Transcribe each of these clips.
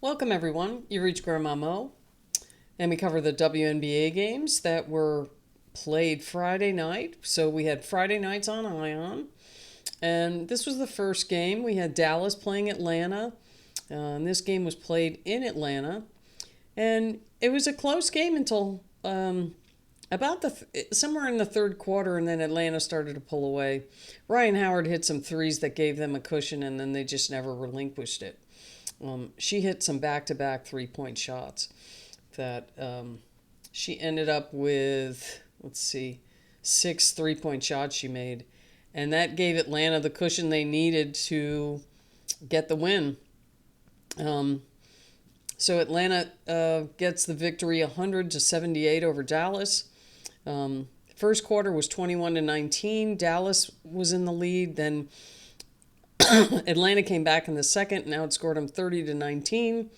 Welcome, everyone. You reach Grandma Mo, and we cover the WNBA games that were played Friday night. So we had Friday nights on Ion, and this was the first game. We had Dallas playing Atlanta, and this game was played in Atlanta, and it was a close game until about somewhere in the third quarter, and then Atlanta started to pull away. Rhyne Howard hit some threes that gave them a cushion, and then they just never relinquished it. She hit some back-to-back three-point shots that she ended up with, let's see, 6 three-point shots she made. And that gave Atlanta the cushion they needed to get the win. So Atlanta gets the victory 100-78 over Dallas. First quarter was 21-19. Dallas was in the lead. Then Atlanta came back in the second and outscored them 30-19.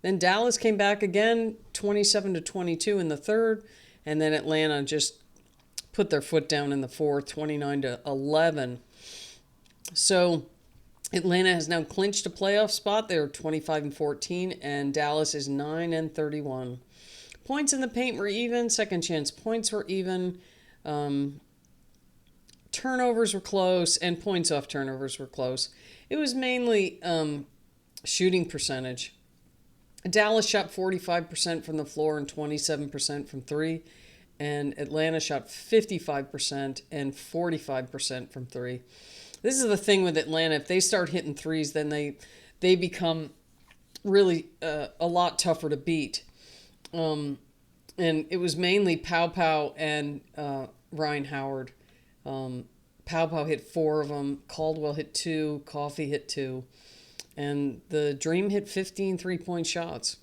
Then Dallas came back again, 27-22 in the third, and then Atlanta just put their foot down in the fourth, 29-11. So Atlanta has now clinched a playoff spot. They're 25-14, and Dallas is 9-31. Points in the paint were even. Second chance points were even. Turnovers were close, and points off turnovers were close. It was mainly shooting percentage. Dallas shot 45% from the floor and 27% from three, and Atlanta shot 55% and 45% from three. This is the thing with Atlanta. If they start hitting threes, then they become really a lot tougher to beat. And it was mainly Pow Pow and Rhyne Howard. Pow Pow hit 4 of them. Caldwell hit 2. Coffey hit 2. And the Dream hit 15 three-point shots.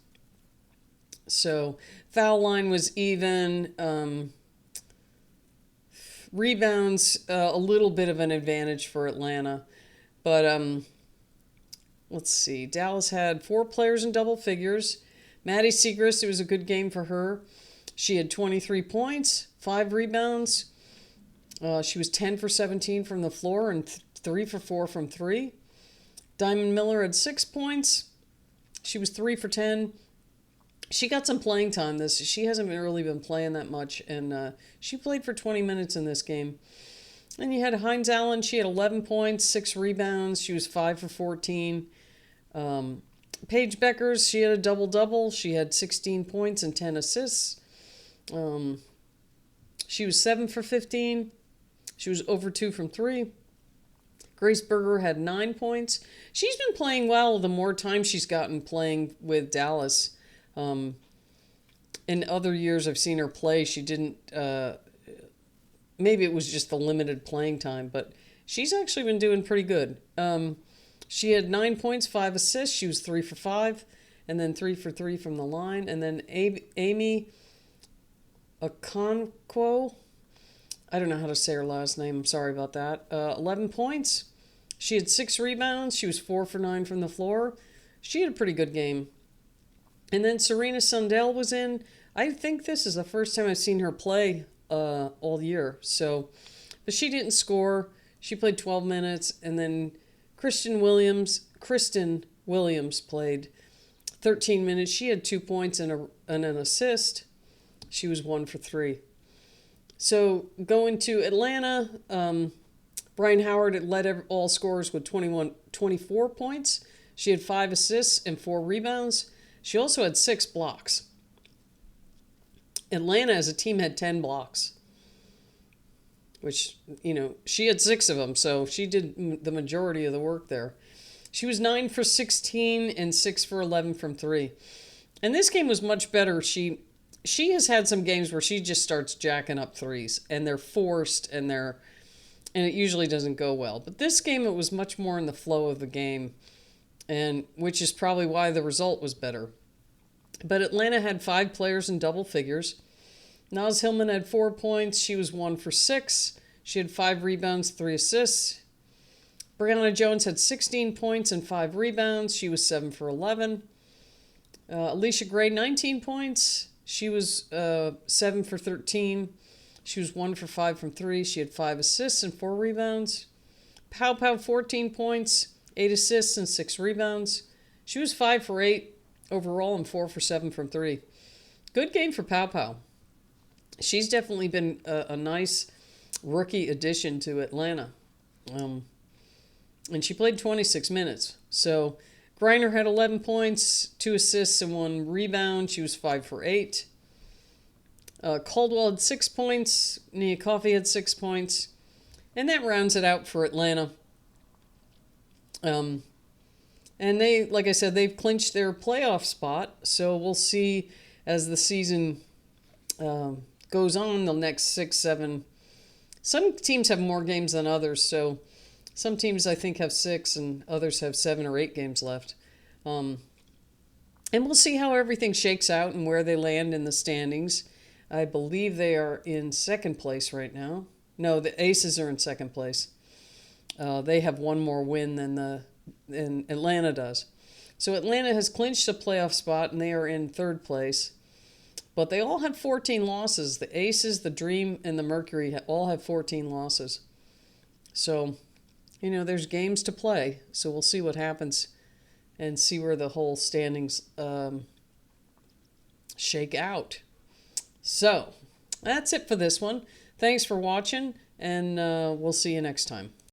So foul line was even. Rebounds, a little bit of an advantage for Atlanta. But let's see. Dallas had 4 players in double figures. Maddy Siegrest, it was a good game for her. She had 23 points, 5 rebounds. She was 10 for 17 from the floor and 3 for 4 from 3. Diamond Miller had 6 points. She was 3 for 10. She got some playing time. She hasn't really been playing that much, and she played for 20 minutes in this game. And you had Hines Allen. She had 11 points, 6 rebounds. She was 5 for 14. Paige Beckers, she had a double-double. She had 16 points and 10 assists. She was 7 for 15. She was over 2 from 3. Grace Berger had 9 points. She's been playing well the more time she's gotten playing with Dallas. In other years I've seen her play, she didn't, maybe it was just the limited playing time, but she's actually been doing pretty good. She had 9 points, 5 assists. She was 3 for 5, and then 3 for 3 from the line. And then Amy Okonkwo, I don't know how to say her last name. I'm sorry about that. 11 points. She had 6 rebounds. She was 4 for 9 from the floor. She had a pretty good game. And then Serena Sundell was in. I think this is the first time I've seen her play all year. But she didn't score. She played 12 minutes. And then Kristen Williams played 13 minutes. She had 2 points and an assist. She was 1 for 3. So going to Atlanta, Rhyne Howard led all scorers with 24 points. She had 5 assists and 4 rebounds. She also had 6 blocks. Atlanta as a team had 10 blocks, which, she had 6 of them, so she did the majority of the work there. She was 9 for 16 and 6 for 11 from 3. And this game was much better. She has had some games where she just starts jacking up threes, and they're forced, and it usually doesn't go well. But this game, it was much more in the flow of the game, and which is probably why the result was better. But Atlanta had 5 players in double figures. Naz Hillman had 4 points. She was 1 for 6. She had 5 rebounds, 3 assists. Brianna Jones had 16 points and 5 rebounds. She was 7 for 11. Alicia Gray, 19 points. She was 7 for 13. She was 1 for 5 from 3. She had 5 assists and 4 rebounds. Pow Pow, 14 points, 8 assists and 6 rebounds. She was 5 for 8. overall and 4 for 7 from 3. Good game for Pow Pow. She's definitely been a nice rookie addition to Atlanta. And she played 26 minutes. So Griner had 11 points, 2 assists, and 1 rebound. She was 5 for 8. Caldwell had 6 points. Nia Coffey had 6 points. And that rounds it out for Atlanta. And they, like I said, they've clinched their playoff spot. So we'll see as the season goes on, the next 6, 7. Some teams have more games than others. So some teams, I think, have 6 and others have 7 or 8 games left. And we'll see how everything shakes out and where they land in the standings. I believe they are in second place right now. No, the Aces are in second place. They have one more win than Atlanta does. So Atlanta has clinched a playoff spot, and they are in third place. But they all have 14 losses. The Aces, the Dream, and the Mercury all have 14 losses. So, there's games to play. So we'll see what happens and see where the whole standings shake out. So that's it for this one. Thanks for watching, and we'll see you next time.